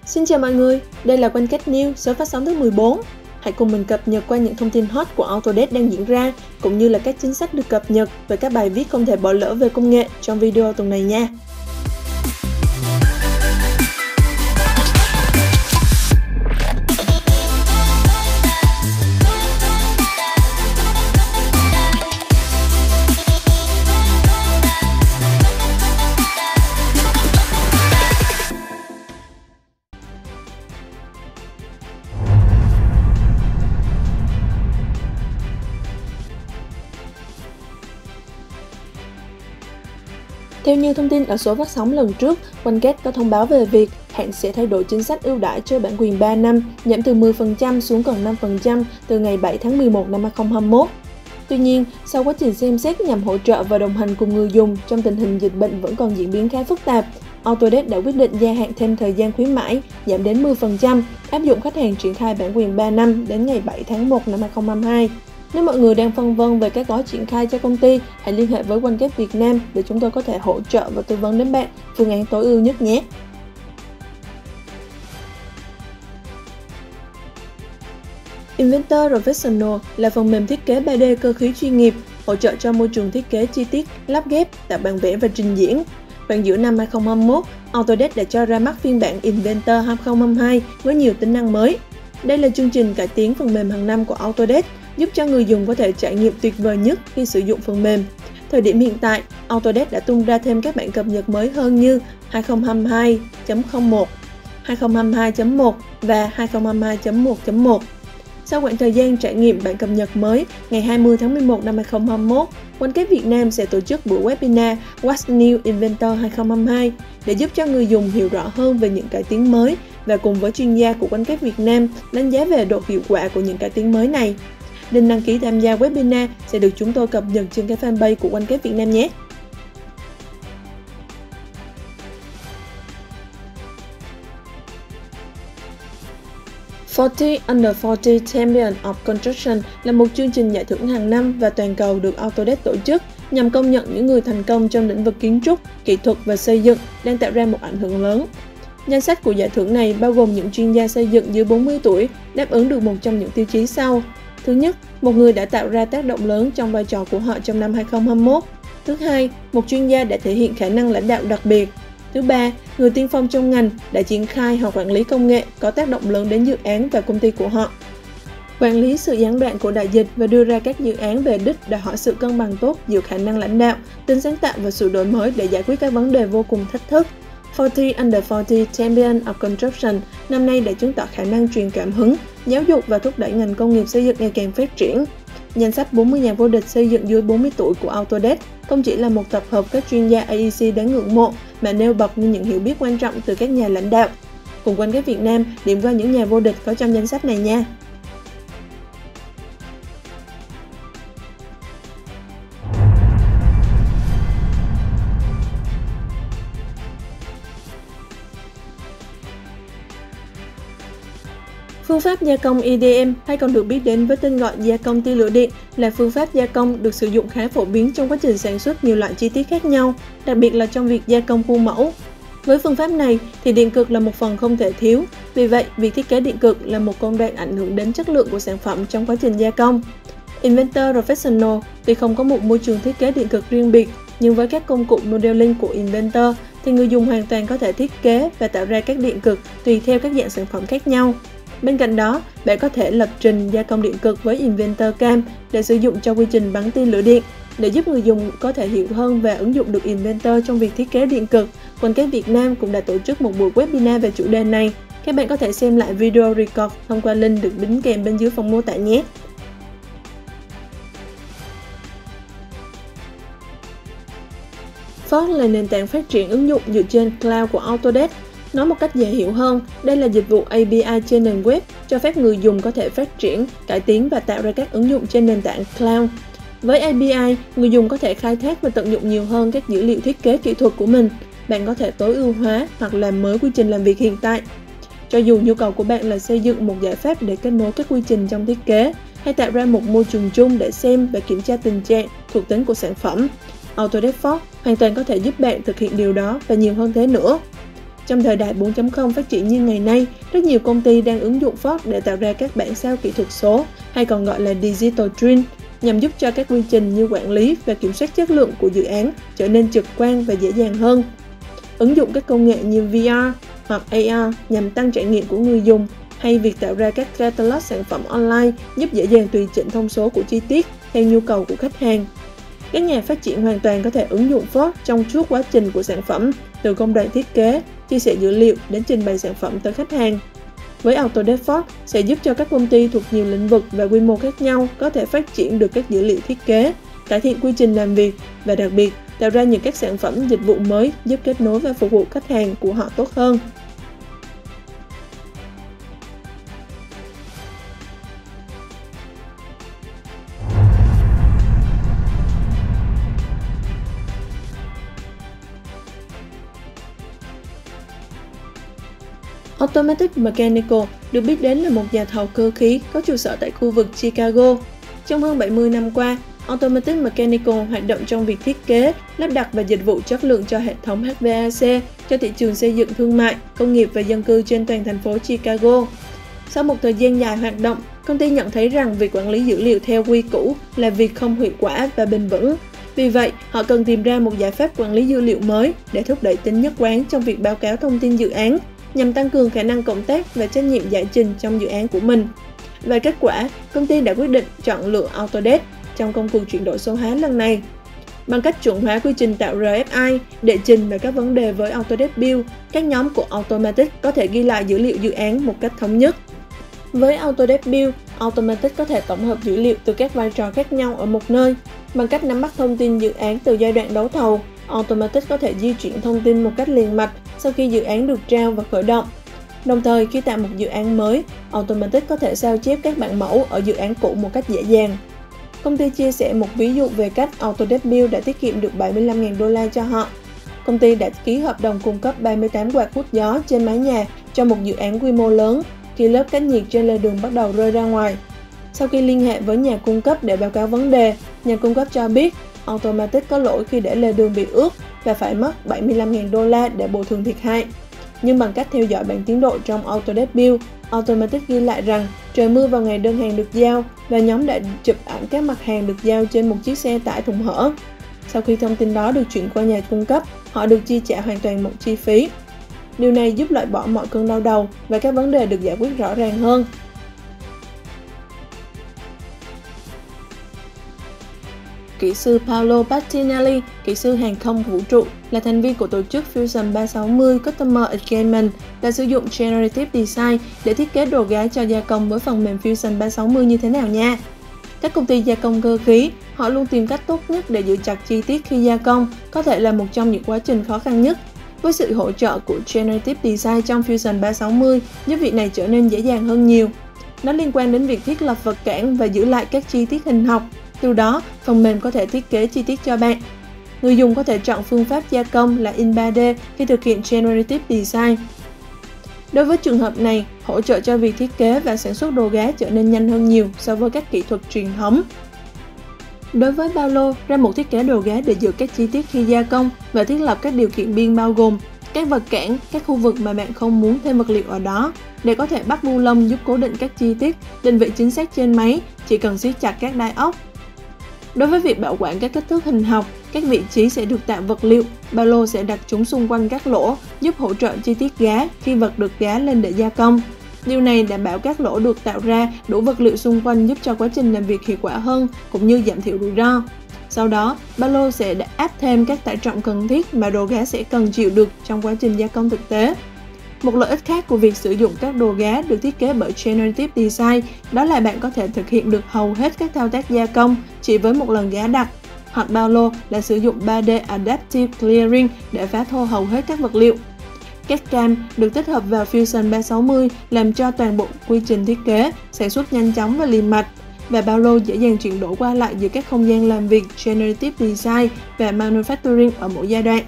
Xin chào mọi người, đây là Quanh News số phát sóng thứ 14. Hãy cùng mình cập nhật qua những thông tin hot của Autodesk đang diễn ra, cũng như là các chính sách được cập nhật và các bài viết không thể bỏ lỡ về công nghệ trong video tuần này nha. Theo như thông tin ở số phát sóng lần trước, OneGate có thông báo về việc hãng sẽ thay đổi chính sách ưu đãi cho bản quyền 3 năm, giảm từ 10% xuống còn 5% từ ngày 7 tháng 11 năm 2021. Tuy nhiên, sau quá trình xem xét nhằm hỗ trợ và đồng hành cùng người dùng trong tình hình dịch bệnh vẫn còn diễn biến khá phức tạp, Autodesk đã quyết định gia hạn thêm thời gian khuyến mãi, giảm đến 10%, áp dụng khách hàng triển khai bản quyền 3 năm đến ngày 7 tháng 1 năm 2022. Nếu mọi người đang phân vân về các gói triển khai cho công ty, hãy liên hệ với OneGate Việt Nam để chúng tôi có thể hỗ trợ và tư vấn đến bạn phương án tối ưu nhất nhé. Inventor Professional là phần mềm thiết kế 3D cơ khí chuyên nghiệp, hỗ trợ cho môi trường thiết kế chi tiết, lắp ghép, tạo bản vẽ và trình diễn. Khoảng giữa năm 2021, Autodesk đã cho ra mắt phiên bản Inventor 2022 với nhiều tính năng mới. Đây là chương trình cải tiến phần mềm hàng năm của Autodesk, giúp cho người dùng có thể trải nghiệm tuyệt vời nhất khi sử dụng phần mềm. Thời điểm hiện tại, Autodesk đã tung ra thêm các bản cập nhật mới hơn như 2022.01, 2022.1 và 2022.1.1. Sau khoảng thời gian trải nghiệm bản cập nhật mới, ngày 20 tháng 11 năm 2021, OneGate Việt Nam sẽ tổ chức buổi webinar What's New Inventor 2022 để giúp cho người dùng hiểu rõ hơn về những cải tiến mới và cùng với chuyên gia của OneGate Việt Nam đánh giá về độ hiệu quả của những cải tiến mới này. Link đăng ký tham gia webinar sẽ được chúng tôi cập nhật trên cái fanpage của OneGate Việt Nam nhé. "40 Under 40 Champion of Construction" là một chương trình giải thưởng hàng năm và toàn cầu được Autodesk tổ chức nhằm công nhận những người thành công trong lĩnh vực kiến trúc, kỹ thuật và xây dựng đang tạo ra một ảnh hưởng lớn. Danh sách của giải thưởng này bao gồm những chuyên gia xây dựng dưới 40 tuổi đáp ứng được một trong những tiêu chí sau. Thứ nhất, một người đã tạo ra tác động lớn trong vai trò của họ trong năm 2021. Thứ hai, một chuyên gia đã thể hiện khả năng lãnh đạo đặc biệt. Thứ ba, người tiên phong trong ngành đã triển khai hoặc quản lý công nghệ có tác động lớn đến dự án và công ty của họ. Quản lý sự gián đoạn của đại dịch và đưa ra các dự án về đích đòi hỏi sự cân bằng tốt giữa khả năng lãnh đạo, tính sáng tạo và sự đổi mới để giải quyết các vấn đề vô cùng thách thức. 40 Under 40 Champion of Construction năm nay đã chứng tỏ khả năng truyền cảm hứng, giáo dục và thúc đẩy ngành công nghiệp xây dựng ngày càng phát triển. Danh sách 40 nhà vô địch xây dựng dưới 40 tuổi của Autodesk không chỉ là một tập hợp các chuyên gia AEC đáng ngưỡng mộ mà nêu bật như những hiểu biết quan trọng từ các nhà lãnh đạo. Cùng OneGate Việt Nam điểm qua những nhà vô địch có trong danh sách này nha. Phương pháp gia công EDM, hay còn được biết đến với tên gọi gia công tia lửa điện, là phương pháp gia công được sử dụng khá phổ biến trong quá trình sản xuất nhiều loại chi tiết khác nhau, đặc biệt là trong việc gia công khuôn mẫu. Với phương pháp này thì điện cực là một phần không thể thiếu, vì vậy việc thiết kế điện cực là một công đoạn ảnh hưởng đến chất lượng của sản phẩm trong quá trình gia công. Inventor Professional tuy không có một môi trường thiết kế điện cực riêng biệt, nhưng với các công cụ modeling của Inventor thì người dùng hoàn toàn có thể thiết kế và tạo ra các điện cực tùy theo các dạng sản phẩm khác nhau. Bên cạnh đó, bạn có thể lập trình gia công điện cực với Inventor Cam để sử dụng cho quy trình bắn tia lửa điện. Để giúp người dùng có thể hiểu hơn và ứng dụng được Inventor trong việc thiết kế điện cực, OneGate Việt Nam cũng đã tổ chức một buổi webinar về chủ đề này. Các bạn có thể xem lại video record thông qua link được đính kèm bên dưới phần mô tả nhé. Forge là nền tảng phát triển ứng dụng dựa trên cloud của Autodesk. Nói một cách dễ hiểu hơn, đây là dịch vụ API trên nền web, cho phép người dùng có thể phát triển, cải tiến và tạo ra các ứng dụng trên nền tảng cloud. Với API, người dùng có thể khai thác và tận dụng nhiều hơn các dữ liệu thiết kế kỹ thuật của mình. Bạn có thể tối ưu hóa hoặc làm mới quy trình làm việc hiện tại. Cho dù nhu cầu của bạn là xây dựng một giải pháp để kết nối các quy trình trong thiết kế, hay tạo ra một môi trường chung để xem và kiểm tra tình trạng, thuộc tính của sản phẩm, Autodesk Forge hoàn toàn có thể giúp bạn thực hiện điều đó và nhiều hơn thế nữa. Trong thời đại 4.0 phát triển như ngày nay, rất nhiều công ty đang ứng dụng Forge để tạo ra các bản sao kỹ thuật số, hay còn gọi là Digital Twin, nhằm giúp cho các quy trình như quản lý và kiểm soát chất lượng của dự án trở nên trực quan và dễ dàng hơn. Ứng dụng các công nghệ như VR hoặc AR nhằm tăng trải nghiệm của người dùng, hay việc tạo ra các catalog sản phẩm online giúp dễ dàng tùy chỉnh thông số của chi tiết theo nhu cầu của khách hàng. Các nhà phát triển hoàn toàn có thể ứng dụng Forge trong suốt quá trình của sản phẩm, từ công đoạn thiết kế, chia sẻ dữ liệu đến trình bày sản phẩm tới khách hàng. Với Autodesk Forge sẽ giúp cho các công ty thuộc nhiều lĩnh vực và quy mô khác nhau có thể phát triển được các dữ liệu thiết kế, cải thiện quy trình làm việc và đặc biệt tạo ra những các sản phẩm dịch vụ mới giúp kết nối và phục vụ khách hàng của họ tốt hơn. Automatic Mechanical được biết đến là một nhà thầu cơ khí có trụ sở tại khu vực Chicago. Trong hơn 70 năm qua, Automatic Mechanical hoạt động trong việc thiết kế, lắp đặt và dịch vụ chất lượng cho hệ thống HVAC cho thị trường xây dựng thương mại, công nghiệp và dân cư trên toàn thành phố Chicago. Sau một thời gian dài hoạt động, công ty nhận thấy rằng việc quản lý dữ liệu theo quy củ là việc không hiệu quả và bền vững. Vì vậy, họ cần tìm ra một giải pháp quản lý dữ liệu mới để thúc đẩy tính nhất quán trong việc báo cáo thông tin dự án, nhằm tăng cường khả năng cộng tác và trách nhiệm giải trình trong dự án của mình. Và kết quả, công ty đã quyết định chọn lựa Autodesk trong công cuộc chuyển đổi số hóa lần này. Bằng cách chuẩn hóa quy trình tạo RFI, đệ trình và các vấn đề với Autodesk Build, các nhóm của Automatic có thể ghi lại dữ liệu dự án một cách thống nhất. Với Autodesk Build, Automatic có thể tổng hợp dữ liệu từ các vai trò khác nhau ở một nơi. Bằng cách nắm bắt thông tin dự án từ giai đoạn đấu thầu, Automatic có thể di chuyển thông tin một cách liền mạch sau khi dự án được trao và khởi động. Đồng thời, khi tạo một dự án mới, Automatic có thể sao chép các bản mẫu ở dự án cũ một cách dễ dàng. Công ty chia sẻ một ví dụ về cách Autodesk Build đã tiết kiệm được $75.000 cho họ. Công ty đã ký hợp đồng cung cấp 38 quạt hút gió trên mái nhà cho một dự án quy mô lớn khi lớp cách nhiệt trên lề đường bắt đầu rơi ra ngoài. Sau khi liên hệ với nhà cung cấp để báo cáo vấn đề, nhà cung cấp cho biết Automatic có lỗi khi để lề đường bị ướt và phải mất $75.000 để bồi thường thiệt hại. Nhưng bằng cách theo dõi bản tiến độ trong Autodesk Build, Automatic ghi lại rằng trời mưa vào ngày đơn hàng được giao và nhóm đã chụp ảnh các mặt hàng được giao trên một chiếc xe tải thùng hở. Sau khi thông tin đó được chuyển qua nhà cung cấp, họ được chi trả hoàn toàn mọi chi phí. Điều này giúp loại bỏ mọi cơn đau đầu và các vấn đề được giải quyết rõ ràng hơn. Kỹ sư Paolo Pattinelli, kỹ sư hàng không vũ trụ, là thành viên của tổ chức Fusion 360 Customer Engagement và sử dụng Generative Design để thiết kế đồ gá cho gia công với phần mềm Fusion 360 như thế nào nha. Các công ty gia công cơ khí, họ luôn tìm cách tốt nhất để giữ chặt chi tiết khi gia công, có thể là một trong những quá trình khó khăn nhất. Với sự hỗ trợ của Generative Design trong Fusion 360, giúp việc này trở nên dễ dàng hơn nhiều. Nó liên quan đến việc thiết lập vật cản và giữ lại các chi tiết hình học. Từ đó, phần mềm có thể thiết kế chi tiết cho bạn. Người dùng có thể chọn phương pháp gia công là in 3D khi thực hiện Generative Design. Đối với trường hợp này, hỗ trợ cho việc thiết kế và sản xuất đồ gá trở nên nhanh hơn nhiều so với các kỹ thuật truyền thống. Đối với Paolo, ra một thiết kế đồ gá để giữ các chi tiết khi gia công và thiết lập các điều kiện biên bao gồm các vật cản, các khu vực mà bạn không muốn thêm vật liệu ở đó. Để có thể bắt bu lông giúp cố định các chi tiết, định vị chính xác trên máy, chỉ cần siết chặt các đai ốc. Đối với việc bảo quản các kích thước hình học, các vị trí sẽ được tạo vật liệu, Paolo sẽ đặt chúng xung quanh các lỗ, giúp hỗ trợ chi tiết gá khi vật được gá lên để gia công. Điều này đảm bảo các lỗ được tạo ra đủ vật liệu xung quanh giúp cho quá trình làm việc hiệu quả hơn, cũng như giảm thiểu rủi ro. Sau đó, Paolo sẽ áp thêm các tải trọng cần thiết mà đồ gá sẽ cần chịu được trong quá trình gia công thực tế. Một lợi ích khác của việc sử dụng các đồ gá được thiết kế bởi Generative Design đó là bạn có thể thực hiện được hầu hết các thao tác gia công chỉ với một lần gá đặt. Hoặc Paolo là sử dụng 3D Adaptive Clearing để phá thô hầu hết các vật liệu. CAD/CAM được tích hợp vào Fusion 360 làm cho toàn bộ quy trình thiết kế, sản xuất nhanh chóng và liền mạch. Và Paolo dễ dàng chuyển đổi qua lại giữa các không gian làm việc Generative Design và Manufacturing ở mỗi giai đoạn.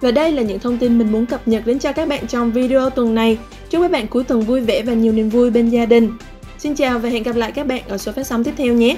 Và đây là những thông tin mình muốn cập nhật đến cho các bạn trong video tuần này. Chúc các bạn cuối tuần vui vẻ và nhiều niềm vui bên gia đình. Xin chào và hẹn gặp lại các bạn ở số phát sóng tiếp theo nhé!